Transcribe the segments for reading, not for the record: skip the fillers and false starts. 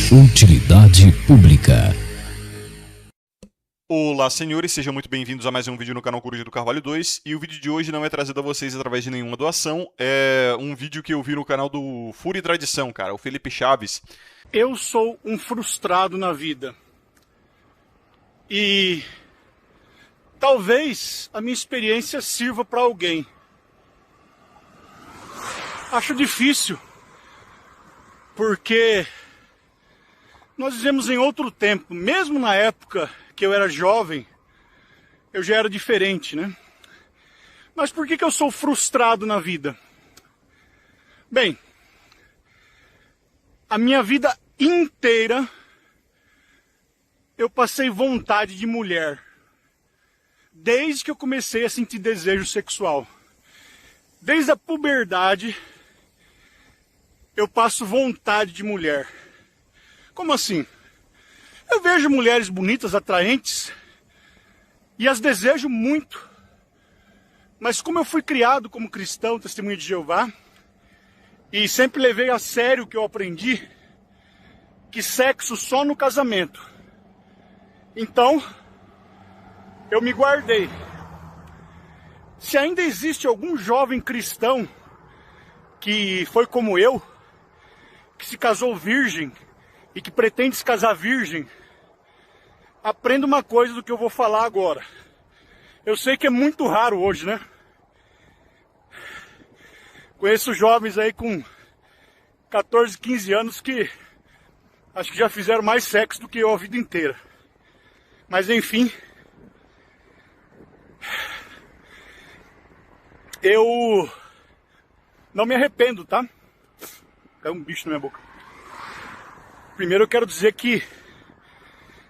Utilidade pública. Olá, senhores, sejam muito bem-vindos a mais um vídeo no canal Coruja do Carvalho 2. E o vídeo de hoje não é trazido a vocês através de nenhuma doação. É um vídeo que eu vi no canal do Fúria e Tradição, cara, o Felipe Chaves. Eu sou um frustrado na vida. E talvez a minha experiência sirva para alguém. Acho difícil, porque nós vivemos em outro tempo. Mesmo na época que eu era jovem, eu já era diferente, né? Mas por que eu sou frustrado na vida? Bem, a minha vida inteira eu passei vontade de mulher. Desde que eu comecei a sentir desejo sexual. Desde a puberdade, eu passo vontade de mulher. Como assim? Eu vejo mulheres bonitas, atraentes, e as desejo muito. Mas como eu fui criado como cristão, testemunha de Jeová, e sempre levei a sério o que eu aprendi, que sexo só no casamento. Então, eu me guardei. Se ainda existe algum jovem cristão que foi como eu, que se casou virgem e que pretende se casar virgem, aprenda uma coisa do que eu vou falar agora. Eu sei que é muito raro hoje, né? Conheço jovens aí com 14, 15 anos que acho que já fizeram mais sexo do que eu a vida inteira. Mas enfim, eu não me arrependo, tá? Caiu um bicho na minha boca. Primeiro eu quero dizer que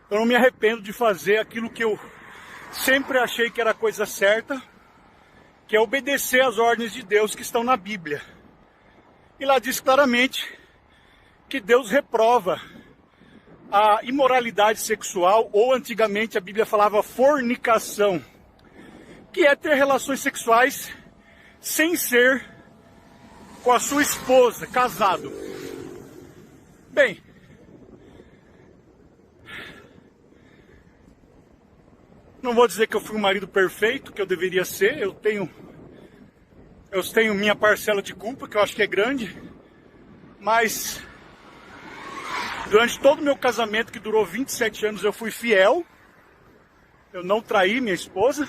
eu não me arrependo de fazer aquilo que eu sempre achei que era a coisa certa, que é obedecer às ordens de Deus que estão na Bíblia. E lá diz claramente que Deus reprova a imoralidade sexual, ou antigamente a Bíblia falava fornicação, que é ter relações sexuais sem ser com a sua esposa, casado. Bem, não vou dizer que eu fui um marido perfeito, que eu deveria ser. Eu tenho minha parcela de culpa, que eu acho que é grande. Mas durante todo o meu casamento, que durou 27 anos, eu fui fiel. Eu não traí minha esposa.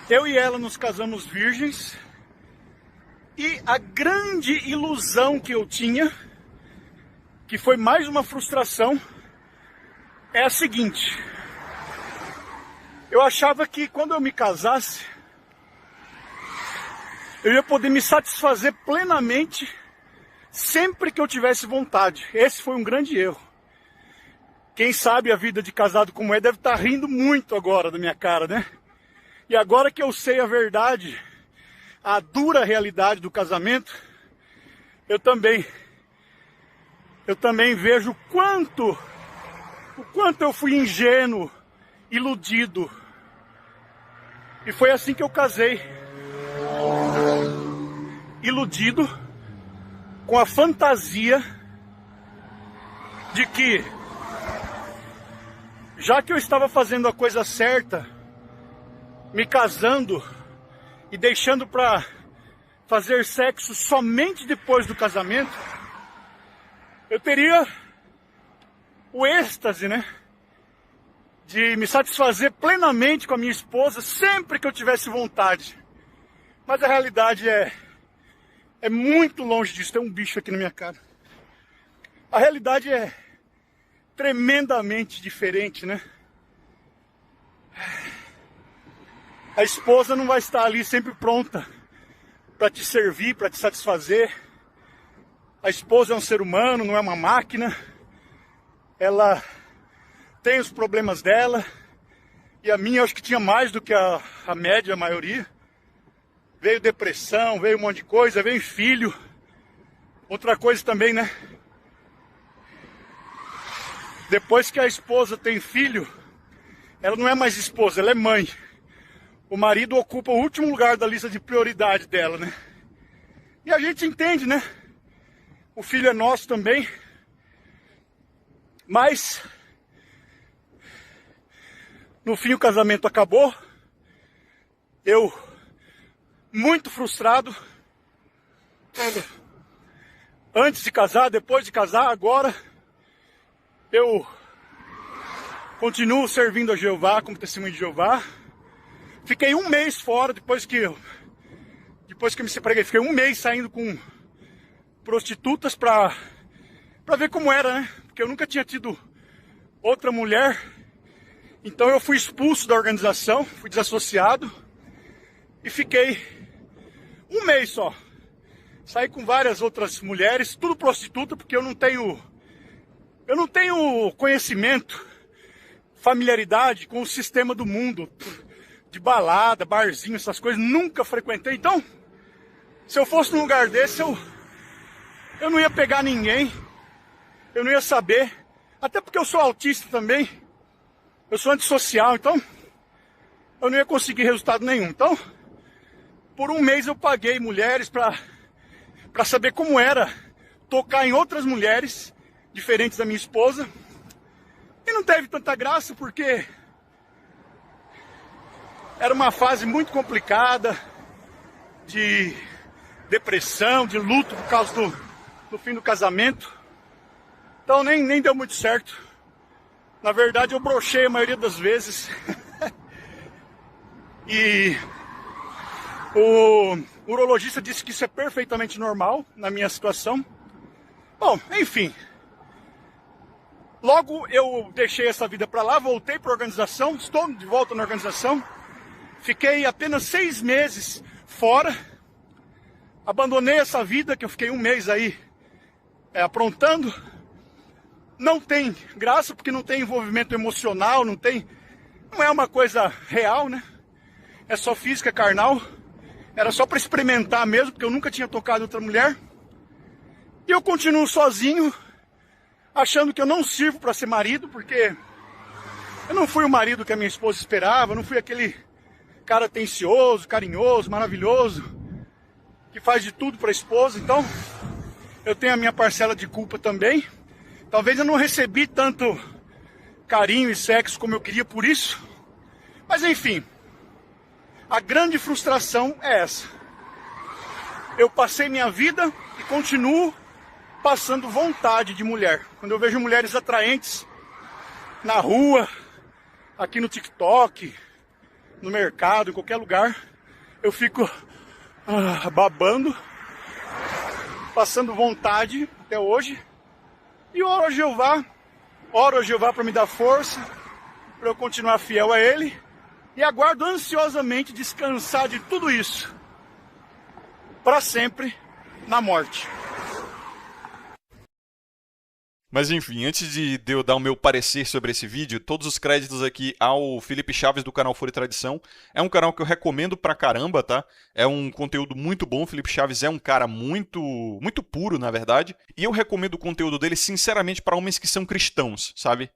Eu e ela nos casamos virgens. E a grande ilusão que eu tinha, que foi mais uma frustração, é a seguinte: eu achava que quando eu me casasse, eu ia poder me satisfazer plenamente sempre que eu tivesse vontade. Esse foi um grande erro. Quem sabe a vida de casado como é deve estar rindo muito agora da minha cara, né? E agora que eu sei a verdade, a dura realidade do casamento, eu também vejo o quanto eu fui ingênuo, iludido. E foi assim que eu casei. Iludido, com a fantasia de que, já que eu estava fazendo a coisa certa, me casando e deixando para fazer sexo somente depois do casamento, eu teria o êxtase, né? De me satisfazer plenamente com a minha esposa sempre que eu tivesse vontade. Mas a realidade é muito longe disso. Tem um bicho aqui na minha cara. A realidade é tremendamente diferente, né? A esposa não vai estar ali sempre pronta para te servir, para te satisfazer. A esposa é um ser humano, não é uma máquina. Ela tem os problemas dela. E a minha, eu acho que tinha mais do que a média, a maioria. Veio depressão, veio um monte de coisa, veio filho. Outra coisa também, né? Depois que a esposa tem filho, ela não é mais esposa, ela é mãe. O marido ocupa o último lugar da lista de prioridade dela, né? E a gente entende, né? O filho é nosso também. Mas, no fim, o casamento acabou. Eu, muito frustrado, antes de casar, depois de casar, agora, eu continuo servindo a Jeová como testemunho de Jeová. Fiquei um mês fora, depois que eu me separei, fiquei um mês saindo com prostitutas pra ver como era, né? Porque eu nunca tinha tido outra mulher. Então eu fui expulso da organização, fui desassociado e fiquei um mês só. Saí com várias outras mulheres, tudo prostituta, porque eu não tenho conhecimento, familiaridade com o sistema do mundo, de balada, barzinho, essas coisas, nunca frequentei. Então, se eu fosse num lugar desse, eu não ia pegar ninguém, eu não ia saber, até porque eu sou autista também, eu sou antissocial, então eu não ia conseguir resultado nenhum. Então, por um mês eu paguei mulheres para saber como era tocar em outras mulheres diferentes da minha esposa. E não teve tanta graça porque era uma fase muito complicada de depressão, de luto por causa do fim do casamento. Então nem deu muito certo. Na verdade eu brochei a maioria das vezes. E o urologista disse que isso é perfeitamente normal na minha situação. Bom, enfim. Logo eu deixei essa vida para lá, voltei para a organização, estou de volta na organização. Fiquei apenas 6 meses fora. Abandonei essa vida que eu fiquei um mês aí aprontando. Não tem graça porque não tem envolvimento emocional, não é uma coisa real, né? É só física, carnal. Era só para experimentar mesmo, porque eu nunca tinha tocado outra mulher. E eu continuo sozinho, achando que eu não sirvo para ser marido, porque eu não fui o marido que a minha esposa esperava, eu não fui aquele cara atencioso, carinhoso, maravilhoso, que faz de tudo para a esposa. Então, eu tenho a minha parcela de culpa também. Talvez eu não recebi tanto carinho e sexo como eu queria por isso. Mas enfim, a grande frustração é essa. Eu passei minha vida e continuo passando vontade de mulher. Quando eu vejo mulheres atraentes na rua, aqui no TikTok, no mercado, em qualquer lugar, eu fico babando, passando vontade até hoje. E oro a Jeová para me dar força, para eu continuar fiel a Ele. E aguardo ansiosamente descansar de tudo isso, para sempre, na morte. Mas enfim, antes de eu dar o meu parecer sobre esse vídeo, todos os créditos aqui ao Felipe Chaves do canal Fúria e Tradição. É um canal que eu recomendo pra caramba, tá? É um conteúdo muito bom, o Felipe Chaves é um cara muito puro, na verdade. E eu recomendo o conteúdo dele, sinceramente, para homens que são cristãos, sabe?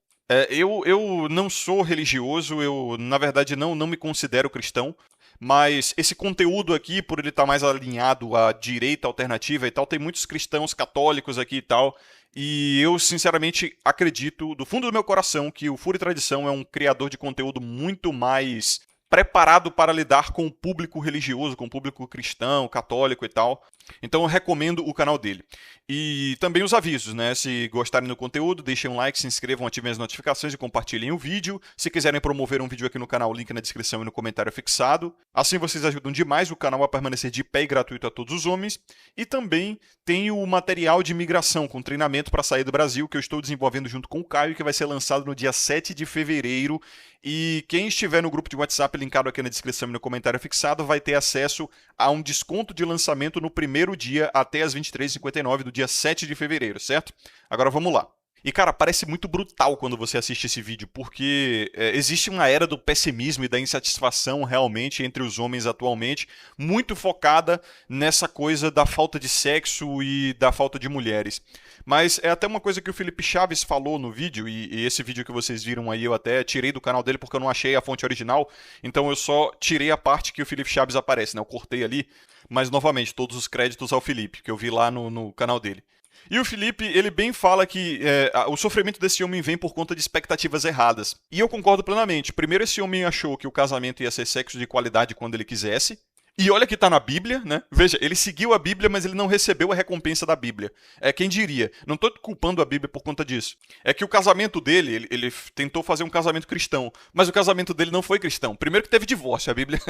Eu não sou religioso, eu, na verdade, não me considero cristão. Mas esse conteúdo aqui, por ele estar mais alinhado à direita alternativa e tal, tem muitos cristãos católicos aqui e tal. E eu, sinceramente, acredito, do fundo do meu coração, que o Fúria e Tradição é um criador de conteúdo muito mais preparado para lidar com o público religioso, com o público cristão, católico e tal. Então eu recomendo o canal dele. E também os avisos, né? Se gostarem do conteúdo, deixem um like, se inscrevam, ativem as notificações e compartilhem o vídeo. Se quiserem promover um vídeo aqui no canal, link na descrição e no comentário fixado. Assim vocês ajudam demais o canal a permanecer de pé e gratuito a todos os homens. E também tem o material de migração com treinamento para sair do Brasil, que eu estou desenvolvendo junto com o Caio, que vai ser lançado no dia 7 de fevereiro. E quem estiver no grupo de WhatsApp linkado aqui na descrição e no comentário fixado vai ter acesso a um desconto de lançamento no primeiro dia até as 23h59 do dia 7 de fevereiro, certo? Agora vamos lá. E cara, parece muito brutal quando você assiste esse vídeo, porque existe uma era do pessimismo e da insatisfação realmente entre os homens atualmente, muito focada nessa coisa da falta de sexo e da falta de mulheres. Mas é até uma coisa que o Felipe Chaves falou no vídeo, e esse vídeo que vocês viram aí eu até tirei do canal dele porque eu não achei a fonte original, então eu só tirei a parte que o Felipe Chaves aparece, né? Eu cortei ali, mas novamente, todos os créditos ao Felipe, que eu vi lá no canal dele. E o Felipe, ele bem fala que o sofrimento desse homem vem por conta de expectativas erradas. E eu concordo plenamente. Primeiro, esse homem achou que o casamento ia ser sexo de qualidade quando ele quisesse. E olha que tá na Bíblia, né? Veja, ele seguiu a Bíblia, mas ele não recebeu a recompensa da Bíblia. Quem diria? Não tô culpando a Bíblia por conta disso. É que o casamento dele, ele tentou fazer um casamento cristão, mas o casamento dele não foi cristão. Primeiro que teve divórcio, a Bíblia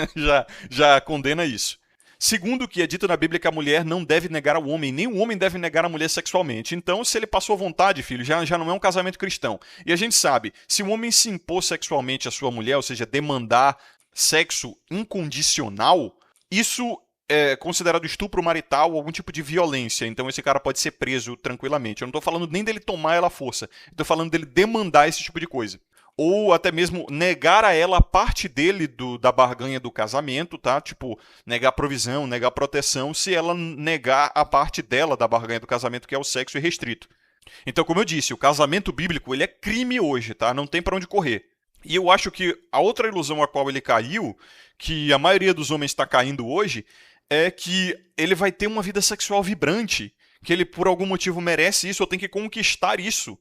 já condena isso. Segundo, que é dito na Bíblia que a mulher não deve negar ao homem, nem o homem deve negar a mulher sexualmente. Então, se ele passou vontade, filho, já não é um casamento cristão. E a gente sabe, se o homem se impor sexualmente à sua mulher, ou seja, demandar sexo incondicional, isso é considerado estupro marital ou algum tipo de violência. Então esse cara pode ser preso tranquilamente. Eu não estou falando nem dele tomar ela à força. Estou falando dele demandar esse tipo de coisa. Ou até mesmo negar a ela a parte dele da barganha do casamento, tá? Tipo, negar provisão, negar proteção, se ela negar a parte dela da barganha do casamento, que é o sexo irrestrito. Então, como eu disse, o casamento bíblico, ele é crime hoje, tá? Não tem para onde correr. E eu acho que a outra ilusão a qual ele caiu, que a maioria dos homens está caindo hoje, é que ele vai ter uma vida sexual vibrante, que ele por algum motivo merece isso ou tem que conquistar isso.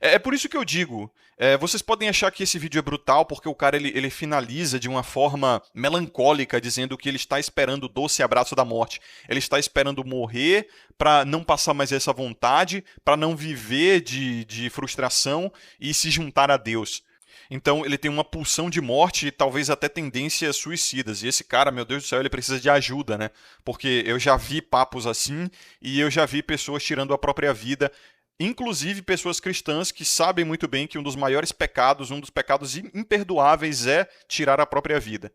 É por isso que eu digo, vocês podem achar que esse vídeo é brutal porque o cara ele finaliza de uma forma melancólica, dizendo que ele está esperando o doce abraço da morte. Ele está esperando morrer para não passar mais essa vontade, para não viver de frustração e se juntar a Deus. Então ele tem uma pulsão de morte e talvez até tendências suicidas. E esse cara, meu Deus do céu, ele precisa de ajuda, né? Porque eu já vi papos assim e eu já vi pessoas tirando a própria vida. Inclusive pessoas cristãs que sabem muito bem que um dos maiores pecados, um dos pecados imperdoáveis é tirar a própria vida.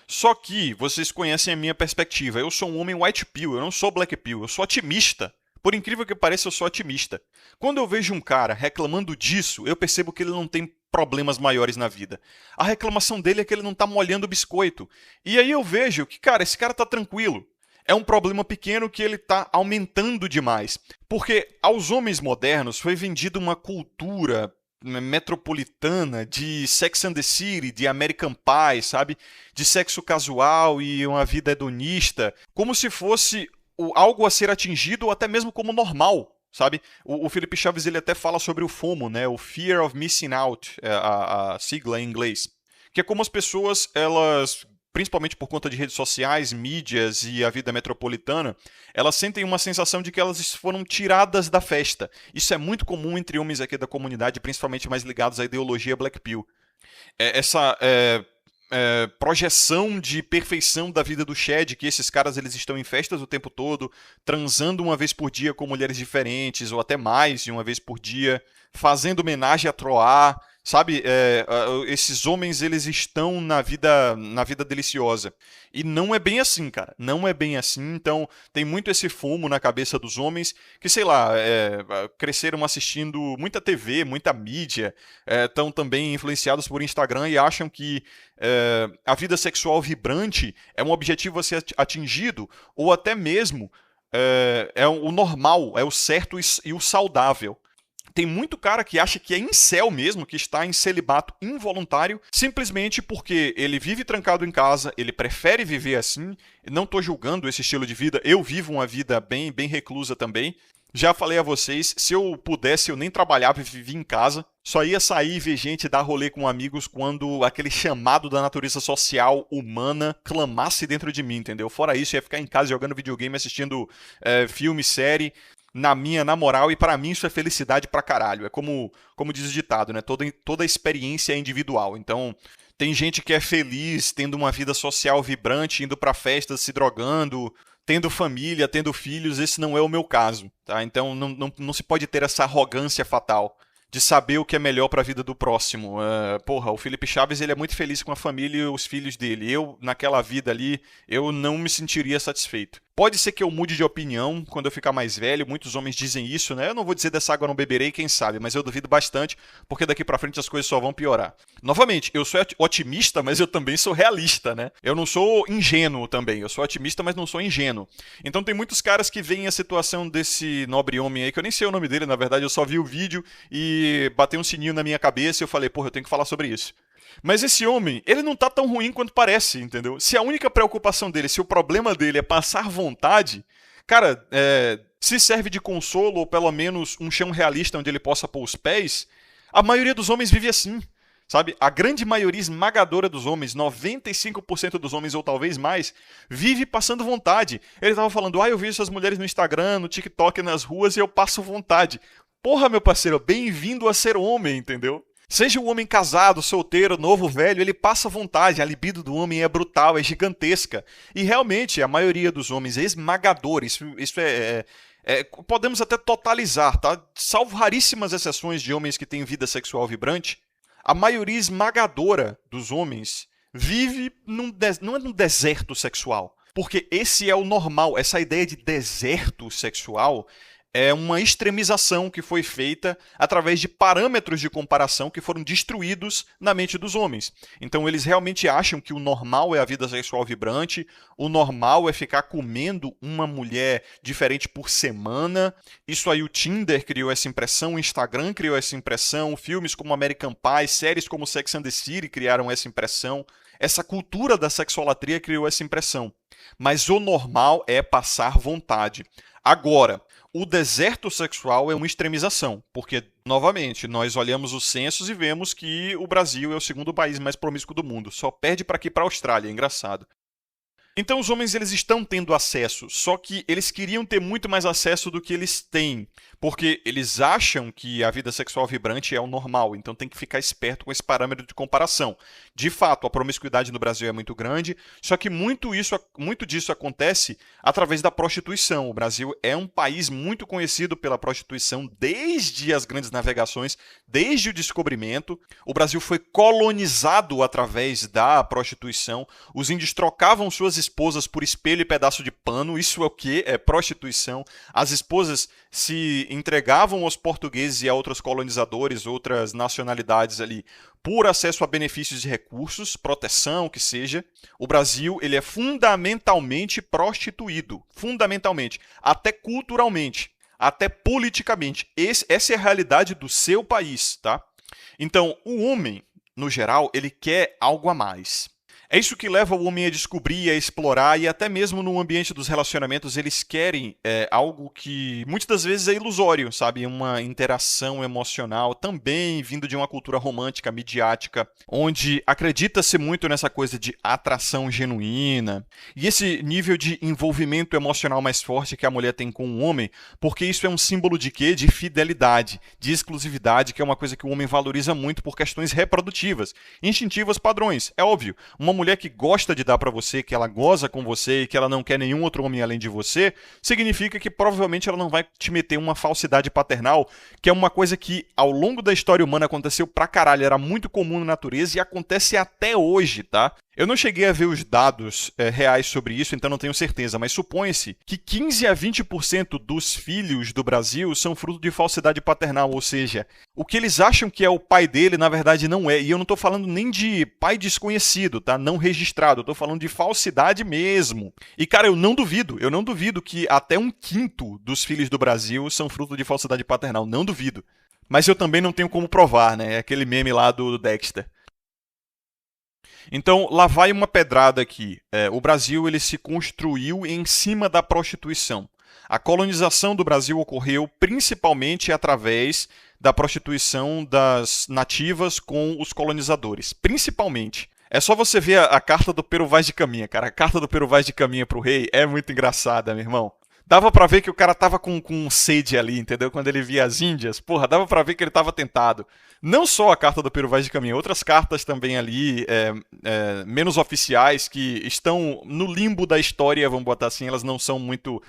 Só que vocês conhecem a minha perspectiva. Eu sou um homem white pill, eu não sou black pill, eu sou otimista. Por incrível que pareça, eu sou otimista. Quando eu vejo um cara reclamando disso, eu percebo que ele não tem problemas maiores na vida. A reclamação dele é que ele não tá molhando o biscoito. E aí eu vejo que, cara, esse cara tá tranquilo. É um problema pequeno que ele tá aumentando demais. Porque aos homens modernos foi vendida uma cultura metropolitana de Sex and the City, de American Pie, sabe? De sexo casual e uma vida hedonista. Como se fosse algo a ser atingido ou até mesmo como normal, sabe? O Felipe Chaves ele até fala sobre o FOMO, né? O Fear of Missing Out, a sigla em inglês. Que é como as pessoas, elas, principalmente por conta de redes sociais, mídias e a vida metropolitana, elas sentem uma sensação de que elas foram tiradas da festa. Isso é muito comum entre homens aqui da comunidade, principalmente mais ligados à ideologia Black Pill. Essa projeção de perfeição da vida do Shed, que esses caras eles estão em festas o tempo todo, transando uma vez por dia com mulheres diferentes, ou até mais de uma vez por dia, fazendo homenagem a Troar, sabe? Esses homens eles estão na vida deliciosa. E não é bem assim, cara. Não é bem assim. Então tem muito esse FOMO na cabeça dos homens que, sei lá, cresceram assistindo muita TV, muita mídia, estão também influenciados por Instagram e acham que a vida sexual vibrante é um objetivo a ser atingido, ou até mesmo é o normal, é o certo e o saudável. Tem muito cara que acha que é incel mesmo, que está em celibato involuntário, simplesmente porque ele vive trancado em casa, ele prefere viver assim. Não estou julgando esse estilo de vida, eu vivo uma vida bem reclusa também. Já falei a vocês, se eu pudesse, eu nem trabalhava e vivia em casa. Só ia sair e ver gente dar rolê com amigos quando aquele chamado da natureza social humana clamasse dentro de mim, entendeu? Fora isso, eu ia ficar em casa jogando videogame, assistindo filme, série, na moral, e pra mim isso é felicidade pra caralho. É como diz o ditado, né? Toda experiência é individual. Então, tem gente que é feliz tendo uma vida social vibrante, indo pra festas, se drogando, tendo família, tendo filhos. Esse não é o meu caso, tá? Então, não se pode ter essa arrogância fatal de saber o que é melhor para a vida do próximo. O Felipe Chaves ele é muito feliz com a família e os filhos dele. Eu, naquela vida ali, eu não me sentiria satisfeito. Pode ser que eu mude de opinião quando eu ficar mais velho, muitos homens dizem isso, né? Eu não vou dizer dessa água não beberei, quem sabe, mas eu duvido bastante, porque daqui pra frente as coisas só vão piorar. Novamente, eu sou otimista, mas eu também sou realista, né? Eu não sou ingênuo também, eu sou otimista, mas não sou ingênuo. Então tem muitos caras que veem a situação desse nobre homem aí, que eu nem sei o nome dele, na verdade, eu só vi o vídeo e bateu um sininho na minha cabeça e eu falei, porra, eu tenho que falar sobre isso. Mas esse homem, ele não tá tão ruim quanto parece, entendeu? Se a única preocupação dele, se o problema dele é passar vontade, cara, se serve de consolo ou pelo menos um chão realista onde ele possa pôr os pés, a maioria dos homens vive assim. Sabe? A grande maioria esmagadora dos homens, 95% dos homens ou talvez mais, vive passando vontade. Ele tava falando, eu vejo essas mulheres no Instagram, no TikTok, nas ruas e eu passo vontade. Porra, meu parceiro, bem-vindo a ser homem, entendeu? Seja um homem casado, solteiro, novo, velho, ele passa vontade. A libido do homem é brutal, é gigantesca. E realmente, a maioria dos homens esmagadores, isso podemos até totalizar, tá? Salvo raríssimas exceções de homens que têm vida sexual vibrante, a maioria esmagadora dos homens vive não é num deserto sexual. Porque esse é o normal. Essa ideia de deserto sexual é uma extremização que foi feita através de parâmetros de comparação que foram destruídos na mente dos homens. Então eles realmente acham que o normal é a vida sexual vibrante, o normal é ficar comendo uma mulher diferente por semana. Isso aí o Tinder criou essa impressão, o Instagram criou essa impressão, filmes como American Pie, séries como Sex and the City criaram essa impressão. Essa cultura da sexolatria criou essa impressão. Mas o normal é passar vontade. Agora, o deserto sexual é uma extremização, porque, novamente, nós olhamos os censos e vemos que o Brasil é o segundo país mais promíscuo do mundo. Só perde para aqui para a Austrália, é engraçado. Então os homens eles estão tendo acesso, só que eles queriam ter muito mais acesso do que eles têm, porque eles acham que a vida sexual vibrante é o normal, então tem que ficar esperto com esse parâmetro de comparação. De fato, a promiscuidade no Brasil é muito grande, só que muito disso acontece através da prostituição. O Brasil é um país muito conhecido pela prostituição desde as grandes navegações, desde o descobrimento. O Brasil foi colonizado através da prostituição. Os índios trocavam suas esposas por espelho e pedaço de pano. Isso é o que? É prostituição. As esposas se entregavam aos portugueses e a outros colonizadores, outras nacionalidades ali, por acesso a benefícios e recursos, proteção, que seja. O Brasil ele é fundamentalmente prostituído. Fundamentalmente. Até culturalmente. Até politicamente. Essa é a realidade do seu país, tá? Então, o homem, no geral, ele quer algo a mais. É isso que leva o homem a descobrir, a explorar, e até mesmo no ambiente dos relacionamentos eles querem algo que muitas das vezes é ilusório, sabe? Uma interação emocional, também vindo de uma cultura romântica, midiática, onde acredita-se muito nessa coisa de atração genuína, e esse nível de envolvimento emocional mais forte que a mulher tem com o homem, porque isso é um símbolo de quê? De fidelidade, de exclusividade, que é uma coisa que o homem valoriza muito por questões reprodutivas, instintivas padrões. É óbvio, uma mulher que gosta de dar pra você, que ela goza com você e que ela não quer nenhum outro homem além de você, significa que provavelmente ela não vai te meter uma falsidade paternal, que é uma coisa que ao longo da história humana aconteceu pra caralho, era muito comum na natureza e acontece até hoje, tá? Eu não cheguei a ver os dados reais sobre isso, então não tenho certeza, mas supõe-se que 15 a 20% dos filhos do Brasil são fruto de falsidade paternal, ou seja, o que eles acham que é o pai dele, na verdade não é. E eu não estou falando nem de pai desconhecido, tá? Não registrado, eu estou falando de falsidade mesmo. E cara, eu não duvido que até 1/5 dos filhos do Brasil são fruto de falsidade paternal, não duvido. Mas eu também não tenho como provar, né? É aquele meme lá do Dexter. Então, lá vai uma pedrada aqui. O Brasil ele se construiu em cima da prostituição. A colonização do Brasil ocorreu principalmente através da prostituição das nativas com os colonizadores. Principalmente. É só você ver a carta do Pero Vaz de Caminha, cara. A carta do Pero Vaz de Caminha pro rei é muito engraçada, meu irmão. Dava pra ver que o cara tava com sede ali, entendeu? Quando ele via as Índias, porra, dava pra ver que ele tava tentado. Não só a carta do Pero Vaz de Caminha, outras cartas também ali, menos oficiais, que estão no limbo da história, vamos botar assim, elas não são muito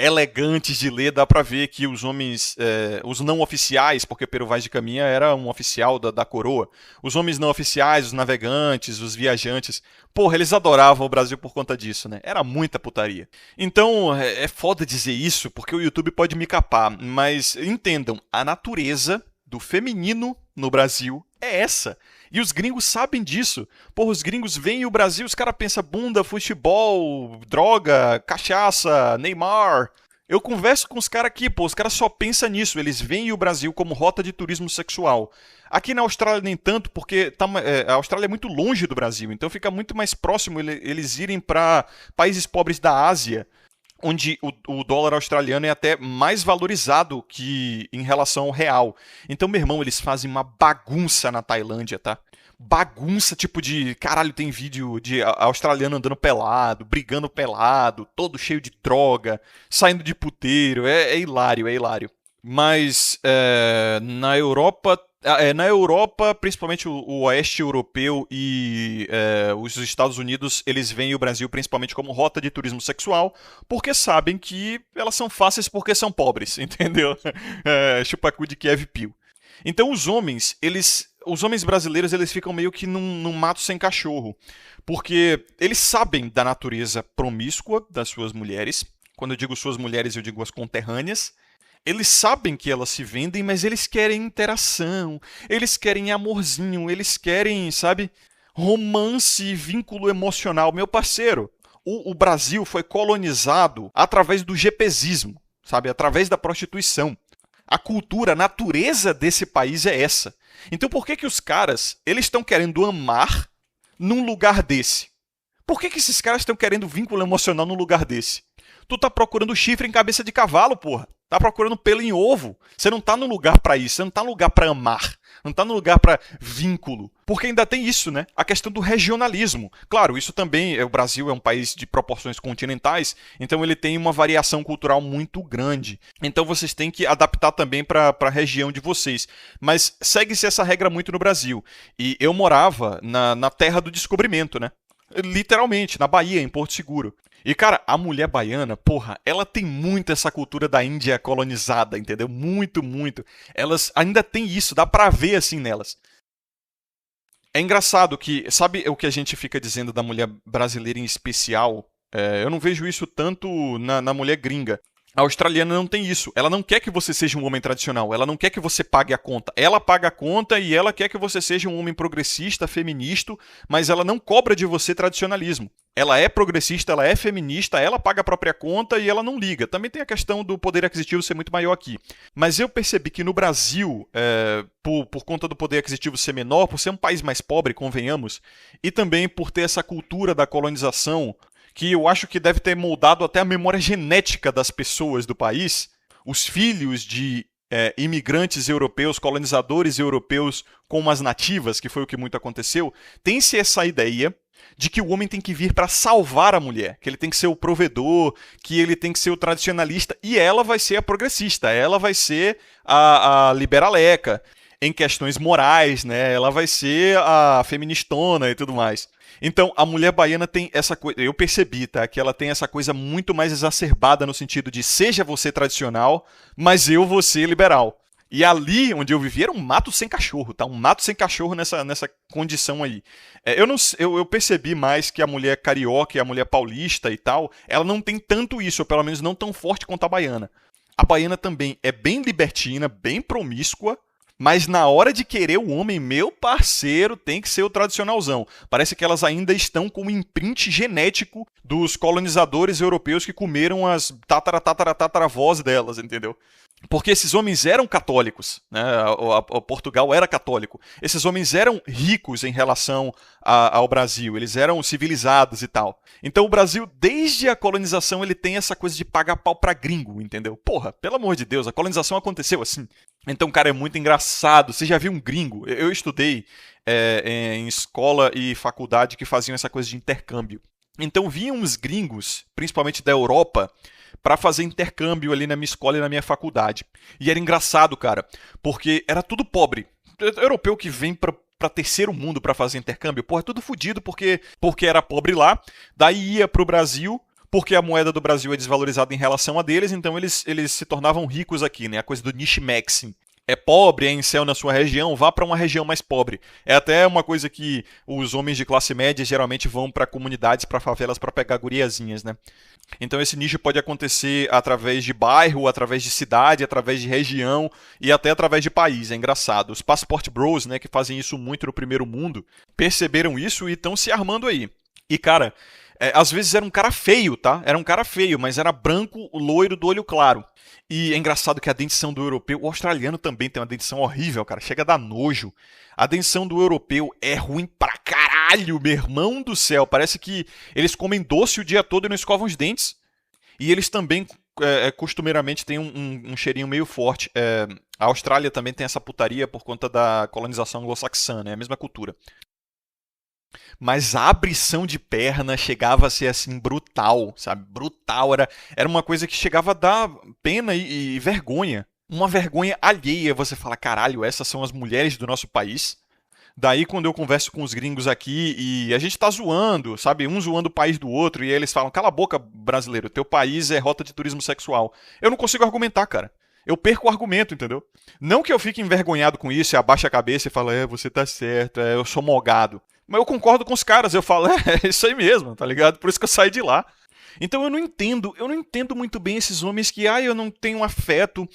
elegantes de ler, dá pra ver que os homens, os não oficiais, porque Pero Vaz de Caminha era um oficial da coroa, os homens não oficiais, os navegantes, os viajantes, porra, eles adoravam o Brasil por conta disso, né? Era muita putaria. Então, é foda dizer isso, porque o YouTube pode me capar, mas entendam, a natureza do feminino no Brasil é essa. E os gringos sabem disso. Porra, os gringos veem o Brasil, os caras pensam bunda, futebol, droga, cachaça, Neymar. Eu converso com os caras aqui, pô, os caras só pensam nisso. Eles veem o Brasil como rota de turismo sexual. Aqui na Austrália nem tanto, porque a Austrália é muito longe do Brasil. Então fica muito mais próximo eles irem para países pobres da Ásia, onde o dólar australiano é até mais valorizado que em relação ao real. Então, meu irmão, eles fazem uma bagunça na Tailândia, tá? Bagunça, tipo de... Caralho, tem vídeo de australiano andando pelado, brigando pelado, todo cheio de droga, saindo de puteiro. É hilário, é hilário. Mas na Europa, principalmente o oeste europeu e os Estados Unidos, eles veem o Brasil principalmente como rota de turismo sexual, porque sabem que elas são fáceis porque são pobres, entendeu? Chupacu de Kiev Pio. Então os homens brasileiros, eles ficam meio que num mato sem cachorro, porque eles sabem da natureza promíscua das suas mulheres. Quando eu digo suas mulheres, eu digo as conterrâneas. Eles sabem que elas se vendem, mas eles querem interação, eles querem amorzinho, eles querem, sabe, romance e vínculo emocional. Meu parceiro, o Brasil foi colonizado através do GPzismo, sabe, através da prostituição. A cultura, a natureza desse país é essa. Então por que os caras, eles estão querendo amar num lugar desse? Por que esses caras estão querendo vínculo emocional num lugar desse? Tu tá procurando chifre em cabeça de cavalo, porra. Tá procurando pelo em ovo. Você não tá no lugar pra isso. Você não tá no lugar pra amar. Não tá no lugar pra vínculo. Porque ainda tem isso, né? A questão do regionalismo. Claro, isso também... O Brasil é um país de proporções continentais. Então ele tem uma variação cultural muito grande. Então vocês têm que adaptar também pra região de vocês. Mas segue-se essa regra muito no Brasil. E eu morava na terra do descobrimento, né? Literalmente, na Bahia, em Porto Seguro. E, cara, a mulher baiana, porra, ela tem muito essa cultura da Índia colonizada, entendeu? Muito, muito. Elas ainda têm isso, dá pra ver assim nelas. É engraçado que, sabe o que a gente fica dizendo da mulher brasileira em especial? Eu não vejo isso tanto na mulher gringa. A australiana não tem isso. Ela não quer que você seja um homem tradicional. Ela não quer que você pague a conta. Ela paga a conta e ela quer que você seja um homem progressista, feminista, mas ela não cobra de você tradicionalismo. Ela é progressista, ela é feminista, ela paga a própria conta e ela não liga. Também tem a questão do poder aquisitivo ser muito maior aqui. Mas eu percebi que no Brasil, por conta do poder aquisitivo ser menor, por ser um país mais pobre, convenhamos, e também por ter essa cultura da colonização, que eu acho que deve ter moldado até a memória genética das pessoas do país, os filhos de imigrantes europeus, colonizadores europeus com as nativas, que foi o que muito aconteceu, tem-se essa ideia de que o homem tem que vir para salvar a mulher, que ele tem que ser o provedor, que ele tem que ser o tradicionalista, e ela vai ser a progressista, ela vai ser a liberaleca em questões morais, né? Ela vai ser a feministona e tudo mais. Então, a mulher baiana tem essa coisa, eu percebi, tá? Que ela tem essa coisa muito mais exacerbada no sentido de seja você tradicional, mas eu vou ser liberal. E ali onde eu vivi era um mato sem cachorro, tá? Um mato sem cachorro nessa condição aí. Eu percebi mais que a mulher carioca e a mulher paulista e tal, ela não tem tanto isso, ou pelo menos não tão forte quanto a baiana. A baiana também é bem libertina, bem promíscua, mas na hora de querer o homem, meu parceiro, tem que ser o tradicionalzão. Parece que elas ainda estão com o imprint genético dos colonizadores europeus que comeram as tataravós delas, entendeu? Porque esses homens eram católicos, né? Portugal era católico. Esses homens eram ricos em relação ao Brasil, eles eram civilizados e tal. Então o Brasil, desde a colonização, ele tem essa coisa de pagar pau pra gringo, entendeu? Porra, pelo amor de Deus, a colonização aconteceu assim. Então, cara, é muito engraçado. Você já viu um gringo? Eu estudei em escola e faculdade que faziam essa coisa de intercâmbio. Então vinham uns gringos, principalmente da Europa, para fazer intercâmbio ali na minha escola e na minha faculdade. E era engraçado, cara, porque era tudo pobre. Europeu que vem pra terceiro mundo pra fazer intercâmbio, porra, é tudo fodido porque era pobre lá, daí ia pro Brasil, porque a moeda do Brasil é desvalorizada em relação a deles, então eles se tornavam ricos aqui, né? A coisa do niche maxing. É pobre, é incel na sua região, vá para uma região mais pobre. É até uma coisa que os homens de classe média geralmente vão para comunidades, para favelas, para pegar guriazinhas, né? Então esse nicho pode acontecer através de bairro, através de cidade, através de região e até através de país. É engraçado. Os passport bros, né, que fazem isso muito no primeiro mundo, perceberam isso e estão se armando aí. E, cara, às vezes era um cara feio, tá? Era um cara feio, mas era branco, loiro, do olho claro. E é engraçado que a dentição do europeu... O australiano também tem uma dentição horrível, cara. Chega a dar nojo. A dentição do europeu é ruim pra caralho, meu irmão do céu. Parece que eles comem doce o dia todo e não escovam os dentes. E eles também, costumeiramente, têm um cheirinho meio forte. A Austrália também tem essa putaria por conta da colonização anglo-saxã, é a mesma cultura. Mas a abrição de perna chegava a ser assim brutal, sabe? Brutal. Era uma coisa que chegava a dar pena e vergonha. Uma vergonha alheia. Você fala, caralho, essas são as mulheres do nosso país? Daí, quando eu converso com os gringos aqui e a gente tá zoando, sabe? Um zoando o país do outro, e aí eles falam, cala a boca, brasileiro, teu país é rota de turismo sexual. Eu não consigo argumentar, cara. Eu perco o argumento, entendeu? Não que eu fique envergonhado com isso e abaixe a cabeça e falo, você tá certo, eu sou mogado. Mas eu concordo com os caras, eu falo, é isso aí mesmo, tá ligado? Por isso que eu saí de lá. Então eu não entendo muito bem esses homens que, eu não tenho afeto,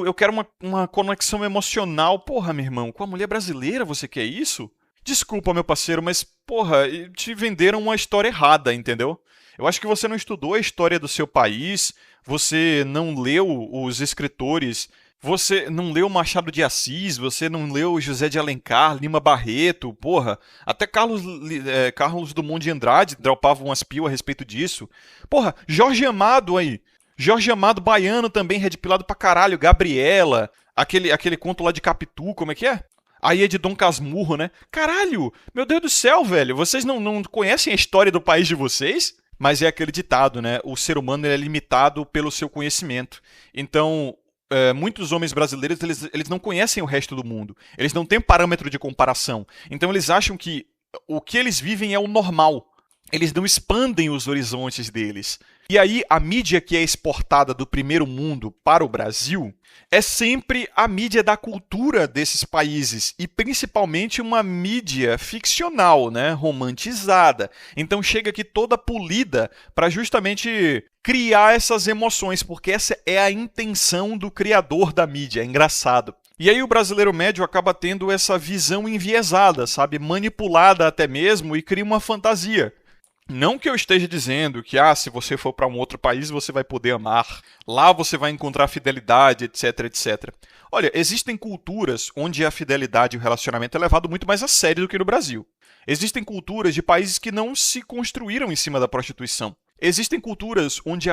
eu quero uma conexão emocional. Porra, meu irmão, com a mulher brasileira você quer isso? Desculpa, meu parceiro, mas, porra, te venderam uma história errada, entendeu? Eu acho que você não estudou a história do seu país, você não leu os escritores, você não leu Machado de Assis, você não leu José de Alencar, Lima Barreto, porra. Até Carlos Drummond de Andrade dropava umas pio a respeito disso. Porra, Jorge Amado aí. Jorge Amado baiano também, redpilado pra caralho. Gabriela, aquele conto lá de Capitu, como é que é? Aí é de Dom Casmurro, né? Caralho, meu Deus do céu, velho. Vocês não conhecem a história do país de vocês? Mas é aquele ditado, né? O ser humano é limitado pelo seu conhecimento. Então, muitos homens brasileiros, eles não conhecem o resto do mundo. Eles não têm parâmetro de comparação. Então eles acham que o que eles vivem é o normal. Eles não expandem os horizontes deles. E aí, a mídia que é exportada do primeiro mundo para o Brasil é sempre a mídia da cultura desses países. E principalmente uma mídia ficcional, né? Romantizada. Então chega aqui toda polida para justamente criar essas emoções, porque essa é a intenção do criador da mídia. É engraçado. E aí o brasileiro médio acaba tendo essa visão enviesada, sabe? Manipulada até mesmo, e cria uma fantasia. Não que eu esteja dizendo que, se você for para um outro país você vai poder amar, lá você vai encontrar fidelidade, etc, etc. Olha, existem culturas onde a fidelidade e o relacionamento é levado muito mais a sério do que no Brasil. Existem culturas de países que não se construíram em cima da prostituição. Existem culturas onde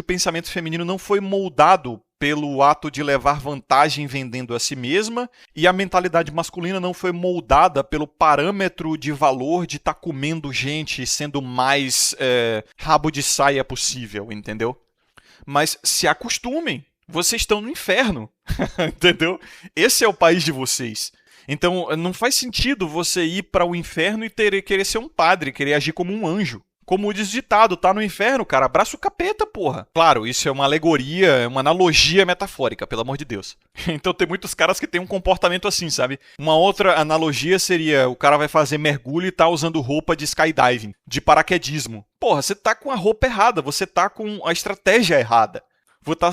o pensamento feminino não foi moldado pelo ato de levar vantagem vendendo a si mesma, e a mentalidade masculina não foi moldada pelo parâmetro de valor de estar comendo gente, sendo mais rabo de saia possível, entendeu? Mas se acostumem, vocês estão no inferno, entendeu? Esse é o país de vocês. Então não faz sentido você ir para o inferno e querer ser um padre, querer agir como um anjo. Como diz o ditado, tá no inferno, cara, abraça o capeta, porra. Claro, isso é uma alegoria, é uma analogia metafórica, pelo amor de Deus. Então tem muitos caras que têm um comportamento assim, sabe? Uma outra analogia seria, o cara vai fazer mergulho e tá usando roupa de skydiving, de paraquedismo. Porra, você tá com a roupa errada, você tá com a estratégia errada.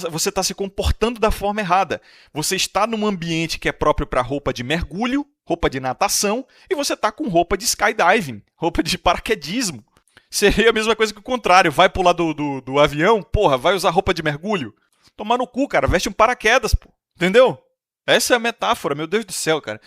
Você tá se comportando da forma errada. Você está num ambiente que é próprio para roupa de mergulho, roupa de natação, e você tá com roupa de skydiving, roupa de paraquedismo. Seria a mesma coisa que o contrário. Vai pular do avião, porra, vai usar roupa de mergulho? Tomar no cu, cara. Veste um paraquedas, pô. Entendeu? Essa é a metáfora, meu Deus do céu, cara.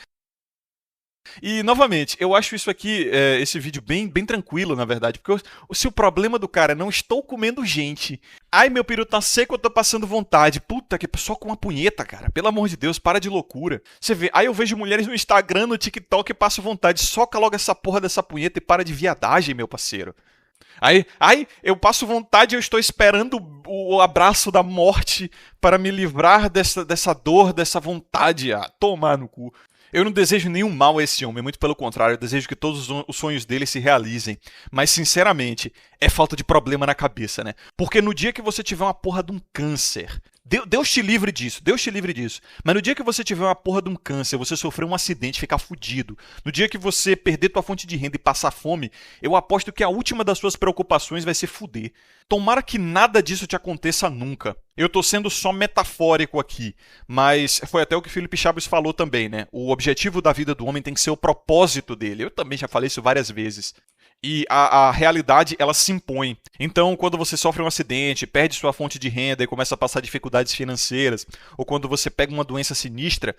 E, novamente, eu acho isso aqui, esse vídeo bem tranquilo, na verdade. Porque se o problema do cara é não estou comendo gente. Ai, meu peru tá seco, eu tô passando vontade. Puta, que só com uma punheta, cara. Pelo amor de Deus, para de loucura. Você vê, aí eu vejo mulheres no Instagram, no TikTok e passo vontade. Soca logo essa porra dessa punheta e para de viadagem, meu parceiro. Aí eu passo vontade e eu estou esperando o abraço da morte para me livrar dessa dor, dessa vontade. Tomar no cu. Eu não desejo nenhum mal a esse homem, muito pelo contrário, eu desejo que todos os sonhos dele se realizem. Mas, sinceramente, é falta de problema na cabeça, né? Porque no dia que você tiver uma porra de um câncer, Deus te livre disso, Deus te livre disso. Mas no dia que você tiver uma porra de um câncer, você sofrer um acidente, ficar fudido, no dia que você perder tua fonte de renda e passar fome, eu aposto que a última das suas preocupações vai ser fuder. Tomara que nada disso te aconteça nunca. Eu tô sendo só metafórico aqui, mas foi até o que Felipe Chaves falou também, né? O objetivo da vida do homem tem que ser o propósito dele. Eu também já falei isso várias vezes. E a realidade, ela se impõe. Então, quando você sofre um acidente, perde sua fonte de renda e começa a passar dificuldades financeiras, ou quando você pega uma doença sinistra,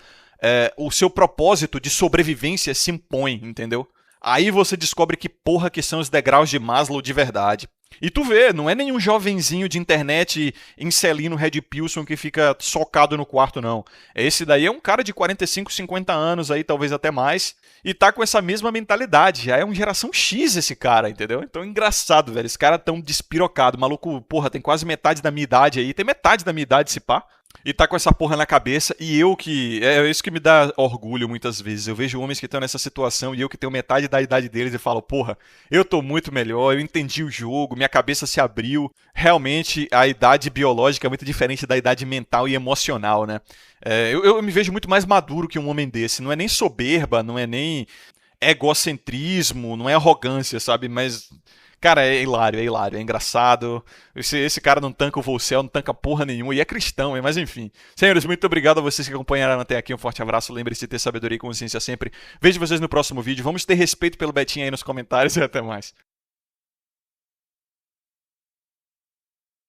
o seu propósito de sobrevivência se impõe, entendeu? Aí você descobre que porra que são os degraus de Maslow de verdade. E tu vê, não é nenhum jovenzinho de internet incelino Red Pilson que fica socado no quarto, não. Esse daí é um cara de 45, 50 anos aí, talvez até mais, e tá com essa mesma mentalidade. Já é uma geração X esse cara, entendeu? Então é engraçado, velho. Esse cara tão despirocado, maluco, porra, tem quase metade da minha idade aí, tem metade da minha idade se pá. E tá com essa porra na cabeça, e eu que. É isso que me dá orgulho muitas vezes. Eu vejo homens que estão nessa situação e eu que tenho metade da idade deles e falo, porra, eu tô muito melhor, eu entendi o jogo, minha cabeça se abriu. Realmente a idade biológica é muito diferente da idade mental e emocional, né? Eu me vejo muito mais maduro que um homem desse. Não é nem soberba, não é nem egocentrismo, não é arrogância, sabe? Mas. Cara, é hilário, é engraçado. Esse cara não tanca o Volcel, não tanca porra nenhuma, e é cristão, hein? Mas enfim. Senhores, muito obrigado a vocês que acompanharam até aqui. Um forte abraço, lembre-se de ter sabedoria e consciência sempre. Vejo vocês no próximo vídeo. Vamos ter respeito pelo Betinho aí nos comentários e até mais.